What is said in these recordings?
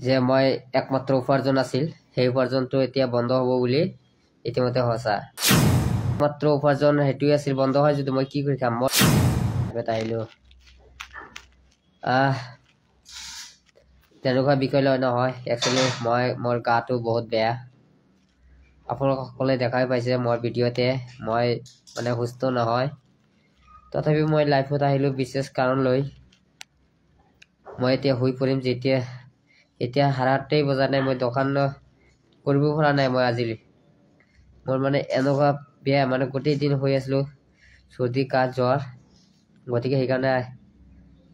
যে মই একমাত্ৰ উপাৰ্জন আছিল সেই উপাৰ্জনটো এতিয়া বন্ধ হ'ব বুলি ইতিমধ্যে সঁচা মাত্ৰ উপাৰ্জন হেতুই আছিল বন্ধ হয় যদি মই কি কৰি খাম মই আহিলো তেনেকুৱা বিষয় লৈ নহয় একচুৱেলি মোৰ গাটো বহুত বেয়া আপোনালোক সকলে দেখাই পাইছে মোৰ ভিডিঅ'তে মই মানে সুস্থ নহয় তথাপি মই লাইভত আহিলো বিশেষ কাৰণ লৈ মই এতিয়া হৈ পৰিম যেতিয়া এতিয়া হাৰাতেই বজা নাই মই দোকান কৰিব পৰা নাই মই আজি মোৰ মানে এনেকুৱা বেয়া মানে গোটেই দিন হৈ আছিলো সৰ্দি কাহ জ্বৰ গতিকে সেইকাৰণে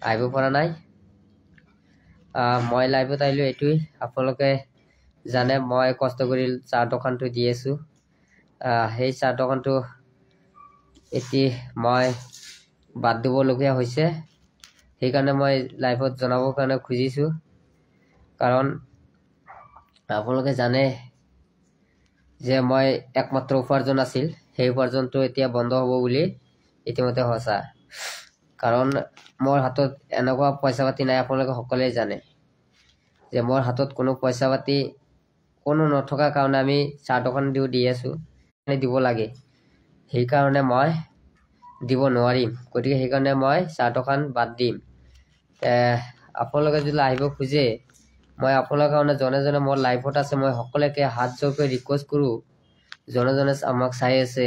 আহিব পৰা নাই মই লাইভত আহিলো এইটোই আপোনালোকে জানে মই কষ্ট কৰি চাহ দোকানটো দি আছো সেই চাহ দোকানটো এতিয়া মই বাদ দিবলগীয়া হৈছে সেইকাৰণে মই লাইভত জনাবৰ কাৰণে খুজিছো কাৰণ আপোনালোকে জানে যে মই একমাত্ৰ উপাৰ্জন আছিল সেই উপাৰ্জনটো এতিয়া বন্ধ হ'ব বুলি ইতিমধ্যে সঁচা কাৰণ মোৰ হাতত এনেকুৱা পইচা পাতি নাই আপোনালোকে সকলোৱে জানে যে মোৰ হাতত কোনো পইচা পাতি কোনো নথকা কাৰণে আমি চাহ দোকান দি আছো দিব লাগে সেইকাৰণে মই দিব নোৱাৰিম গতিকে সেইকাৰণে মই চাহ দোকান বাদ দিম আপোনালোকে যদি আহিব খোজে মই আপোনালোকৰ কাৰণে জনে মোৰ লাইভত আছে মই সকলোকে হাত জোৰকৈ ৰিকুৱেষ্ট কৰো জনে আমাক চাই আছে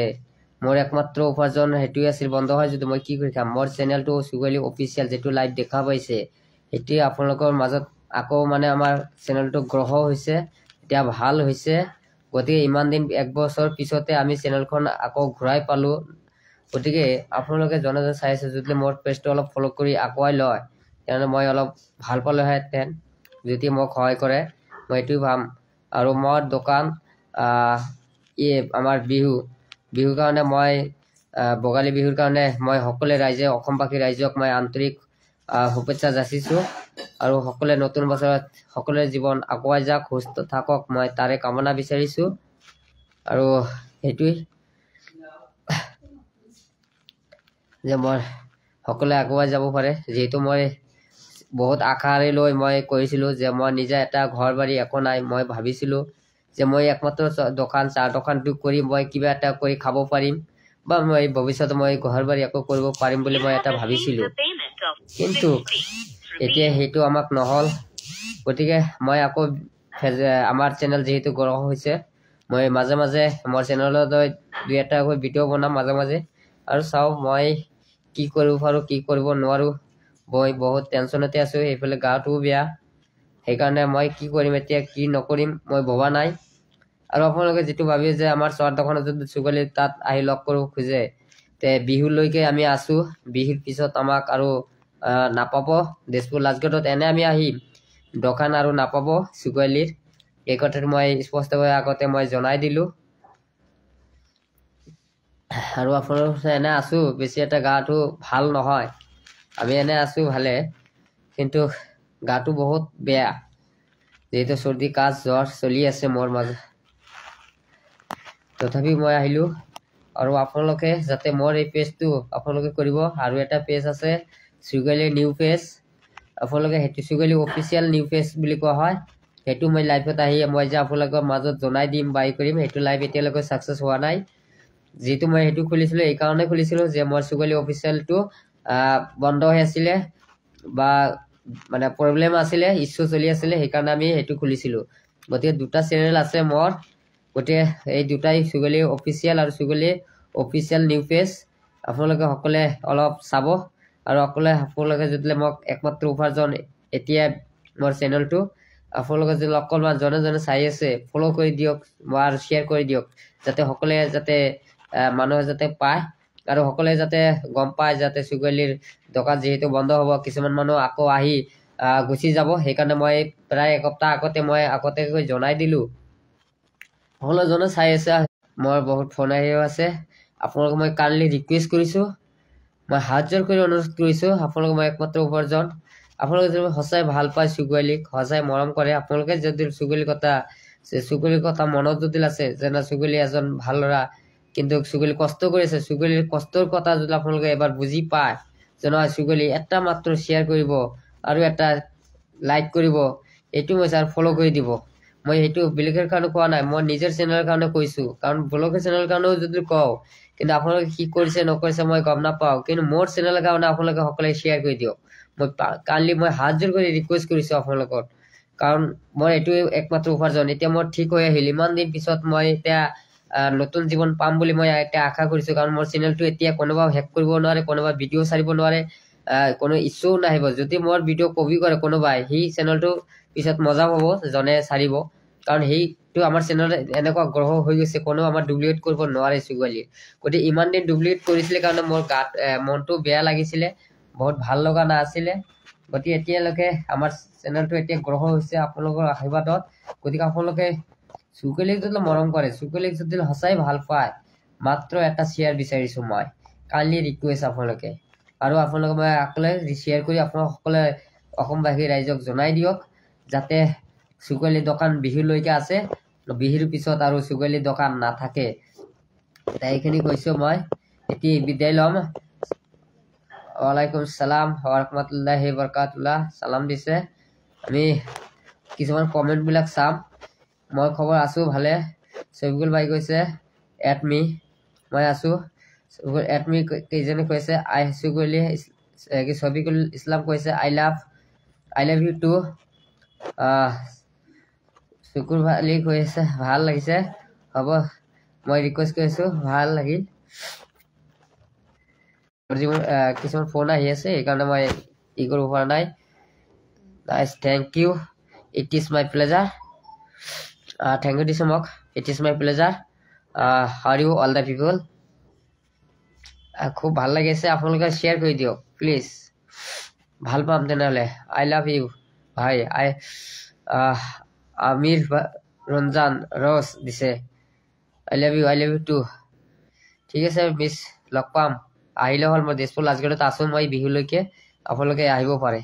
মোৰ একমাত্ৰ উপাৰ্জন হেতুই আছিল বন্ধ হয় যদি মই কি কৰি খাম মোৰ চেনেলটো সুগলি অফিচিয়েল যেটো লাইভ দেখা পাইছে এটি আপোনালোকৰ মাজত আকৌ মানে আমাৰ চেনেলটো গ্ৰহ হৈছে এতিয়া ভাল হৈছে গতিকে ইমান দিন এক বছৰ পিছতে আমি চেনেলখন আকৌ ঘূৰাই পালো গতিকে আপোনালোকে জনে চাই আছে যদি মোৰ পেজটো অলপ ফলো কৰি আগুৱাই লয় তেনে মই অলপ ভাল পালোহেঁতেন যদি মোক সহায় কৰে মই এইটোই ভাম আৰু মোৰ দোকান আমাৰ বিহুৰ কাৰণে মই বগালী বিহুৰ কাৰণে মই সকলোৱে ৰাইজে অসমবাসী ৰাইজক মই আন্তৰিক শুভেচ্ছা যাচিছো আৰু সকলোৱে নতুন বছৰত সকলোৰে জীৱন আগুৱাই যাওক সুস্থ থাকক মই তাৰে কামনা বিচাৰিছো আৰু এইটোই যে মই সকলোৱে আগুৱাই যাব পাৰে যেহেতু মই বহুত আশাৰে লৈ মই কৰিছিলো যে মই নিজে এটা ঘৰ বাৰী একো নাই মই ভাবিছিলো যে মই একমাত্ৰ দোকান চাহ দোকানটো কৰি মই কিবা এটা কৰি খাব পাৰিম বা মই ভৱিষ্যতে মই ঘৰ বাৰী একো কৰিব পাৰিম বুলি মই এটা ভাবিছিলো কিন্তু এতিয়া সেইটো আমাক নহল গতিকে মই আকৌ আমাৰ চেনেল যেহেতু গ্ৰহ হৈছে মই মাজে মাজে মোৰ চেনেলত দুই এটা ভিডিঅ' বনাম মাজে মাজে আৰু চাও মই কি কৰিব পাৰো কি কৰিব নোৱাৰো মই বহুত টেনচনতে আছো এইফালে গাটোও বেয়া সেইকাৰণে মই কি কৰিম এতিয়া কি নকৰিম মই ভবা নাই আৰু আপোনালোকে যেটো ভাবি যে আমাৰ চাহ দোকানত যদি সুগলি তাত আহি লগ কৰিব খোজে তে বিহুলৈকে আমি আছো বিহুৰ পিছত আমাক আৰু নাপাব দেশপুৰ লাজগড়ত এনে আমি আহিম দোকান আৰু নাপাব সুগলিৰ এই কথাটো মই স্পষ্টভাৱে আগতে মই জনাই দিলো আৰু আপোনালোকে এনে আছো বেছি এটা গাটো ভাল নহয় আমি এনে আছো ভালে কিন্তু গাটো বহুত বেয়া যেহেতু সর্দি কাহ জ্বৰ চলি আছে মোৰ মাজত তথাপি মই আহিলো আৰু আপোনালোকে যাতে মোৰ এই পেজটো আপোনালোকে কৰিব আৰু এটা পেজ আছে সুগলি নিউ পেজ আপোনালোকে হেতু সুগলি অফিচিয়েল নিউ পেজ বুলি কোৱা হয় হেতু মই লাইভত আহি মই যে আপোনালোকৰ মাজত জনাই দিম বাই কৰিম হেতু লাইভ এতিয়ালৈকে সাকসেস হোৱা নাই যেহেতু মই হেতু খুলিছিলো এই কাৰণে খুলিছিলো যে মোৰ সুগলি অফিচিয়েলটো বন্ধ হৈ আছিল বা মানে প্ৰবলেম আছিল ইস্যু চলি আছিল সেইকাৰণে আমি হেতু খুলিছিলো গতিকে দুটা চেনেল আছে মোৰ গতিকে এই দুটাই সুগলি অফিচিয়েল আৰু সুগলি অফিচিয়েল নিউ পেজ আপোনালোকে সকলে অলপ চাব আৰু আপোনালোকে যদি মোক একমাত্ৰ উপাৰ্জন এতিয়া মোৰ চেনেলটো আপোনালোকে যদি অকলমান জনে চাই আছে ফলো কৰি দিয়ক আৰু শ্বেয়াৰ কৰি দিয়ক যাতে সকলে যাতে মানুহে যাতে পায় আৰু সকলে যাতে গম পায় যাতে সুগলিৰ দোকান যেহেতু বন্ধ হ'ব কিছুমান মানুহ আকৌ আহি গুচি যাব সেইকাৰণে মই প্ৰায় এসপ্তাহ আগতে মই আগতেকৈ জনাই দিলো সকলো জনে চাই আছে মোৰ বহুত ফোন আহি আছে আপোনালোকক মই কাইণ্ডলি ৰিকুৱেষ্ট কৰিছো মই হাত জোৰ কৰি অনুৰোধ কৰিছো আপোনালোক মই একমাত্ৰ উপাৰ্জন আপোনালোকে যদি সঁচাই ভাল পায় সুগলিক সঁচাই মৰম কৰে আপোনালোকে যদি সুগলিৰ কথা মনত যদি আছে যেনে সুগলি এজন ভাল ল'ৰা কিন্তু সুগলি কষ্ট কৰিছে সুগলিৰ কষ্টৰ কথা যদি আপোনালোকে এবাৰ বুজি পায় যে নহয় সুগলি এটা মাত্ৰ শ্বেয়াৰ কৰিব আৰু এটা লাইক কৰিব এইটো মই ছাৰ ফ'ল' কৰি দিব মই সেইটো বেলেগৰ কাৰণে কোৱা নাই মই নিজৰ চেনেলৰ কাৰণে কৈছোঁ কাৰণ ব্লগৰ চেনেলৰ কাৰণেও যদি কওঁ কিন্তু আপোনালোকে কি কৰিছে নকৰিছে মই গম নাপাওঁ কিন্তু মোৰ চেনেলৰ কাৰণে আপোনালোকে সকলোৱে শ্বেয়াৰ কৰি দিয়ক মই কাইণ্ডলি মই হাত জোৰ কৰি ৰিকুৱেষ্ট কৰিছোঁ আপোনালোকৰ কাৰণ মই এইটোৱে একমাত্ৰ উপাৰ্জন এতিয়া মোৰ ঠিক হৈ আহিল ইমান দিন পিছত মই এতিয়া নতুন জীৱন পাম বুলি মই এতিয়া আশা কৰিছোঁ কাৰণ মোৰ চেনেলটো এতিয়া কোনোবা হেক কৰিব নোৱাৰে কোনোবা ভিডিঅ' চাৰিব নোৱাৰে কোনো ইছ্যুও নাহিব যদি মোৰ ভিডিঅ' কপি কৰে কোনোবাই সেই চেনেলটো পিছত মজা পাব জনে চাৰিব কাৰণ সেইটো আমাৰ চেনেলত এনেকুৱা গ্ৰহ হৈ গৈছে কোনো আমাৰ ডুপ্লিকেট কৰিব নোৱাৰে চুগালি গতিকে ইমান দিন ডুপ্লিকেট কৰিছিলে কাৰণে মোৰ গাত মনটো বেয়া লাগিছিলে বহুত ভাল লগা নাছিলে গতিকে এতিয়ালৈকে আমাৰ চেনেলটো এতিয়া গ্ৰহ হৈছে আপোনালোকৰ আশীৰ্বাদত গতিকে আপোনালোকে চুকলিক যদি মৰম কৰে চুকলিক যদি সঁচাই ভাল পায় মাত্ৰ এটা শ্বেয়াৰ বিচাৰিছোঁ মই কাইণ্ডলি ৰিকুৱেষ্ট আপোনালোকে আৰু আপোনালোকে মই অকলে শ্বেয়াৰ কৰি আপোনালোক সকলে অসমবাসী ৰাইজক জনাই দিয়ক যাতে চুকলি দোকান বিহুলৈকে আছে বিহুৰ পিছত আৰু চুকলি দোকান নাথাকে এইখিনি কৈছোঁ মই এতিয়া বিদায় ল'ম ওয়ালাইকুম সালাম ওয়া বাৰাকাতুল্লাহ সালাম দিছে আমি কিছুমান কমেণ্টবিলাক চাম মই খবৰ আছোঁ ভালে ছবিকুল ভাই কৈছে এট মি মই আছোঁ এট মি কেইজনে কৈছে আই চুকলি ছবিকুল ইছলাম কৈছে আই লাভ ইউ টু চুকুৰ ভালি কৈছে ভাল লাগিছে হ'ব মই ৰিকুৱেষ্ট কৰিছোঁ ভাল লাগিল কিছুমান ফোন আহি আছে সেইকাৰণে মই ই কৰিব পৰা নাই nice thank you it is my pleasure thank you দিছোঁ মোক it is my pleasure how you all the people খুব ভাল লাগিছে আপোনালোকে শ্বেয়াৰ কৰি দিয়ক প্লিজ ভাল পাম তেনেহ'লে আই লাভ ইউ ভাই আমিৰ ৰঞ্জান ৰছ দিছে আই লাভ ইউ টু ঠিক আছে মিছ লগ পাম আহিলে হ'ল মই তেজপুৰ লাজগড়ত আছোঁ মই বিহুলৈকে আপোনালোকে আহিব পাৰে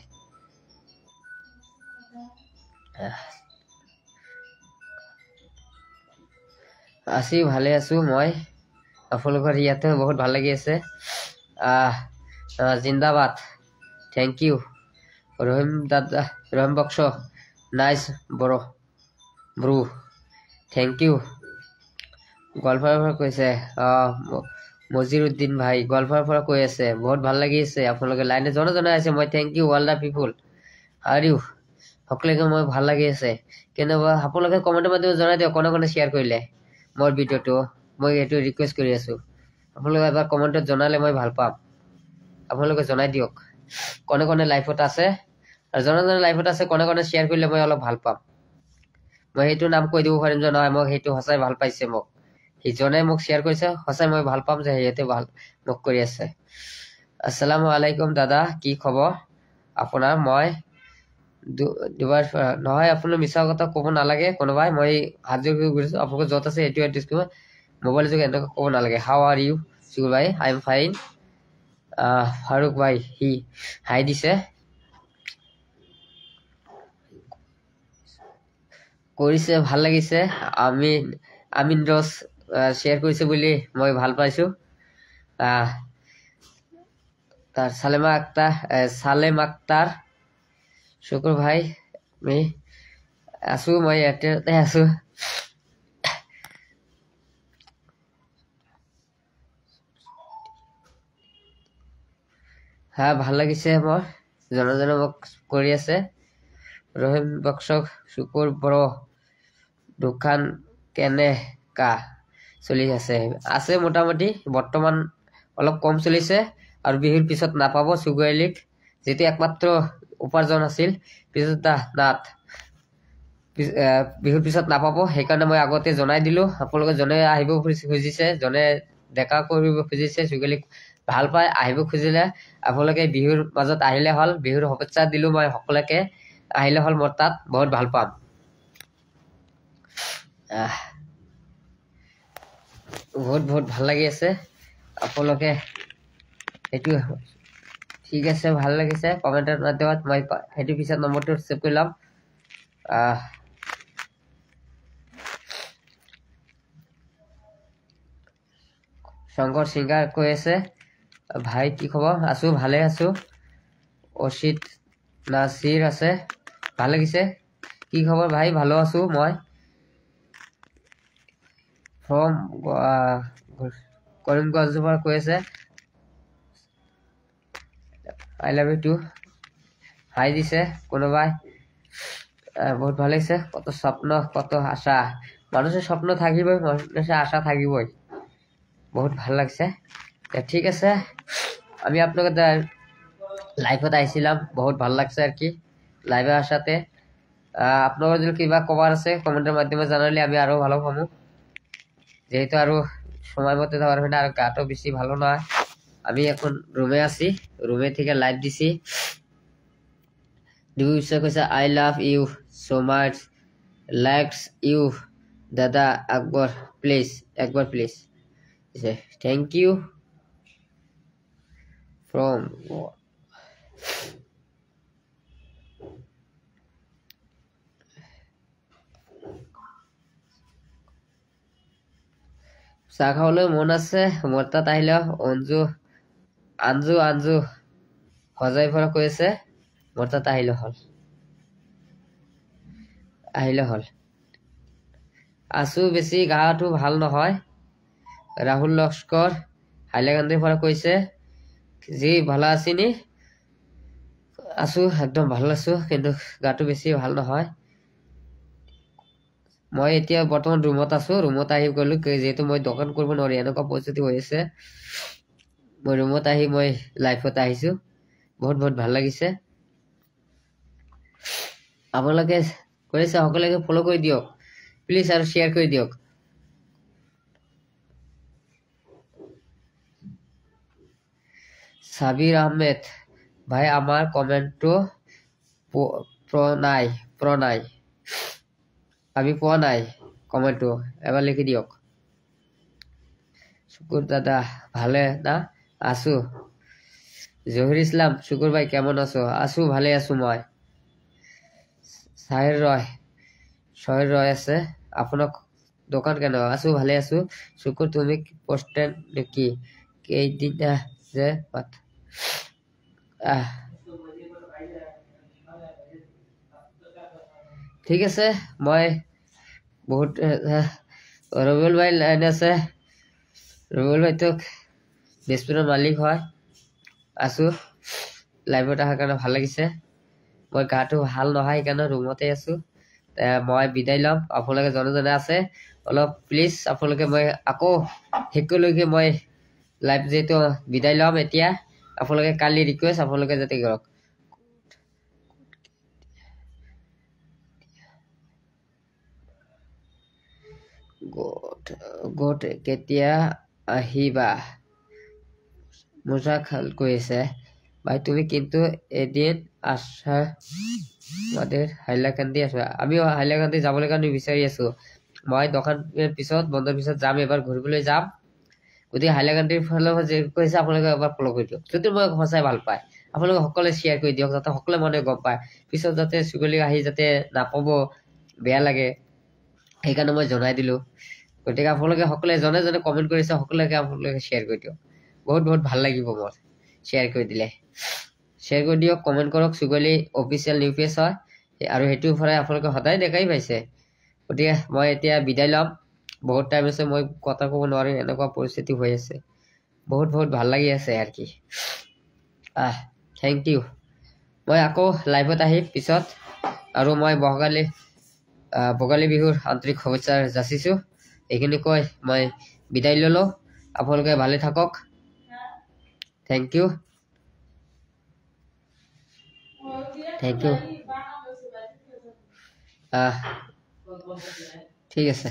আছি ভালে আছোঁ মই আপোনালোকৰ ইয়াতে বহুত ভাল লাগি আছে জিন্দাবাদ থেংক ইউ ৰহিম দাদা Rahim Baksh nice bro thank you গোৱালপাৰাৰ পৰা কৈছে মজিৰুদ্দিন ভাই গোৱালপাৰাৰ পৰা কৈ আছে বহুত ভাল লাগি আছে আপোনালোকে লাইনে জনাই আছে মই থেংক ইউ অল দ্য পিপল আৰু সকলোকে মই ভাল লাগি আছে কেনেবা আপোনালোকে কমেণ্টৰ মাধ্যমে জনাই দিয়ক কোনে কোনে শ্বেয়াৰ কৰিলে মোৰ ভিডিঅ'টো মই এইটো ৰিকুৱেষ্ট কৰি আছোঁ আপোনালোকে এবাৰ কমেণ্টত জনালে মই ভাল পাম আপোনালোকে জনাই দিয়ক কোনে কোনে লাইফত আছে আৰু জনে লাইফত আছে কোনে কোনে শ্বেয়াৰ কৰিলে মই অলপ ভাল পাম মই সেইটো নাম কৈ দিব পাৰিম যে নহয় মোক সেইটো সঁচাই ভাল পাইছে মোক সিজনে মোক শ্বেয়াৰ কৰিছে সঁচাই মই ভাল পাম যে সিহঁতে ভাল মোক কৰি আছে আসসালামু আলাইকুম দাদা কি খবৰ আপোনাৰ মই দুবাৰ নহয় আপোনাৰ মিছা কথা ক'ব নালাগে কোনোবাই মই হাত জোৰ কৰি কৰিছোঁ আপোনালোকৰ য'ত আছে সেইটো এড্ৰেছ কৰিব মোবাইল যোগে এনেকৈ ক'ব নালাগে হাউ আৰ ইউ চুকুৰ ভাই আই এম ফাইন ফাৰুক ভাই সি হাই দিছে কৰিছে ভাল লাগিছে আমিন ৰছ শ্বেয়াৰ কৰিছে বুলি মই ভাল পাইছোঁ তাৰ চালেম আক্তাৰ শুকুৰ ভাই আমি আছোঁ মই ইয়াতে আছোঁ ভাল লাগিছে মোৰ জনে মোক কৰি আছে ৰহিম বক্সক শুকুৰ বড়ো দোকান কেনেকা চলি আছে মোটামুটি বৰ্তমান অলপ কম চলিছে আৰু বিহুৰ পিছত নাপাব চুগুৱাইলিক যিটো একমাত্ৰ উপাৰ্জন আছিল পিছত বিহুৰ পিছত নাপাব সেইকাৰণে মই আগতে জনাই দিলোঁ আপোনালোকে জনে আহিব খুজিছে জনে দেখা কৰিব খুজিছে চুগুৱাইলিক ভাল পাই আহিব খুজিলে আপোনালোকে বিহুৰ মাজত আহিলে হ'ল বিহুৰ শুভেচ্ছা দিলোঁ মই সকলোকে আহিলে হ'ল মোৰ তাত বহুত ভাল পাম বহুত ভাল লাগি আছে আপোনালোকে এইটো ঠিক আছে ভাল লাগিছে কমেণ্টৰ মাধ্যমত মই সেইটো পিছত নম্বৰটো ছেভ কৰি ল'ম শংকৰ সিংগাৰ কৈ আছে ভাই কি খবৰ আছোঁ ভালে আছোঁ অচিত নাছিৰ আছে ভাল লাগিছে কি খবৰ ভাই ভালো আছো মই ফ্ৰম কৰিমগঞ্জৰ পৰা কৈ আছে আই লাভ ইউ টু হাই দিছে কোনোবাই বহুত ভালো লাগছে কত স্বপ্ন কত আশা মানুষের স্বপ্ন থাকিবই মানুষের আশা থাকিবই বহুত ভাল লাগছে ঠিক আছে আমি আপনাদের লাইভত আইছিলাম বহুত ভাল লাগছে আর কি লাইভে আসাতে আপনারা যদি কিবা কবার আছে কমেন্টের মাধ্যমে জানালে আমি আরো ভালো পাবো যেহেতু আরো সময় মতো দেওয়ার হয় না আর গাটো বেশি ভালো নয় আমি এখন রুমে আছি রুমে থেকে লাইভ দিছি ডিউসে কইছে I love you so much likes you দাদা আকবর প্লিজ একবার প্লিজ থ্যাংক ইউ ফ্রম চাহ খাবলৈ মন আছে মোৰ তাত আহিলে অঞ্জু আঞ্জু আঞ্জু সজাই পৰা কৈ আছে মোৰ তাত আহিলে হল আছো বেছি গাটো ভাল নহয় ৰাহুল লস্কৰ হাইলাকান্দিৰ পৰা কৈছে জি ভালো আছিনি আছো একদম ভালো আছো কিন্তু গাটো বেছি ভাল নহয় মই এতিয়া বৰ্তমান ৰুমত আছো ৰুমত আহি গলো যেহেতু মই দোকান কৰিব নোৱাৰি এনেকুৱা পৰিস্থিতি হৈ আছে মই ৰুমত আহি মই লাইফত আহিছো বহুত বহুত ভাল লাগিছে আপোনালোকে কৰিছে সকলোকে ফলো কৰি দিয়ক প্লিজ আৰু শ্বেয়াৰ কৰি দিয়ক সাবিৰ আহমেদ ভাই আমাৰ কমেন্টটো প্ৰণাই আমি পোৱা নাই কমেন্টটো এবাৰ লিখি দিয়ক শুকুর দাদা ভালে না আছো জহির ইসলাম শুকুর ভাই কেমন আছো আছো ভালে আছো মই সাহের রয় আছে আপোনাক দোকান কেন আছো ভালে আছো শুকুর তুমি পোস্টেন নেকি কেইদিনা যে ঠিক আছে মই বহুত রবিউল ভাই লাইন আছে রবিউল ভাই তো বেসপুরের মালিক হয় আছো লাইভত অহাৰ কাৰণে ভাল লাগিছে মই গাটো ভাল নহয় সেইকাৰণে ৰুমতে আছো মই বিদায় লম আপোনালোকে জনে আছে অলপ প্লিজ আপোনালোকে মই আকৌ শেষলৈকে মই লাইভ যেহেতু বিদায় লম এতিয়া আপোনালোকে কালি ৰিকুৱেষ্ট আপোনালোকে যাতে কৰক গোট কেতিয়া আহিবা মুজাখাল কৈছে ভাই তুমি কিন্তু এদিন আসা আমাদের হাইলাকান্দি আসবা আমিও হাইলাকান্দি যাবলৈ কাৰণে বিচাৰি আছো মই দোকানৰ পিছত বন্ধৰ পিছত যাম এবাৰ ঘূৰিবলৈ যাম গতিকে হাইলাকান্দিৰ ফালে যে কৈছে আপোনালোকে এবাৰ ফলো কৰি দিয়ক যদি মই সঁচাই ভাল পায় আপোনালোকে সকলোৱে শ্বেয়াৰ কৰি দিয়ক যাতে সকলোৱে মানুহে গম পায় পিছত যাতে চুগলি আহি যাতে নাপাব বেয়া লাগে সেইকাৰণে মই জনাই দিলো গতিকে আপোনালোকে সকলোৱে জনে জনে কমেন্ট কৰিছে সকলোকে আপোনালোকে শ্বেয়াৰ কৰি দিয়ক বহুত বহুত ভাল লাগিব মোৰ শ্বেয়াৰ কৰি দিলে শ্বেয়াৰ কৰি দিয়ক কমেন্ট কৰক চুগলি অফিচিয়েল নিউ পেজ হয় আৰু সেইটোৰ পৰাই আপোনালোকে সদায় দেখাই পাইছে গতিকে মই এতিয়া বিদায় লম বহুত টাইম আছে মই কথা ক'ব নোৱাৰিম এনেকুৱা পৰিস্থিতি হৈ আছে বহুত বহুত ভাল লাগি আছে আৰ কি থ্যাংক ইউ মই আকৌ লাইভত আহিম পিছত আৰু মই ভোগালী বিহুৰ আন্তৰিক শুভেচ্ছা যাচিছো এইখিনি কৈ মই বিদায় ললো আপোনালোকে ভালে থাকক থ্যাংক ইউ ঠিক আছে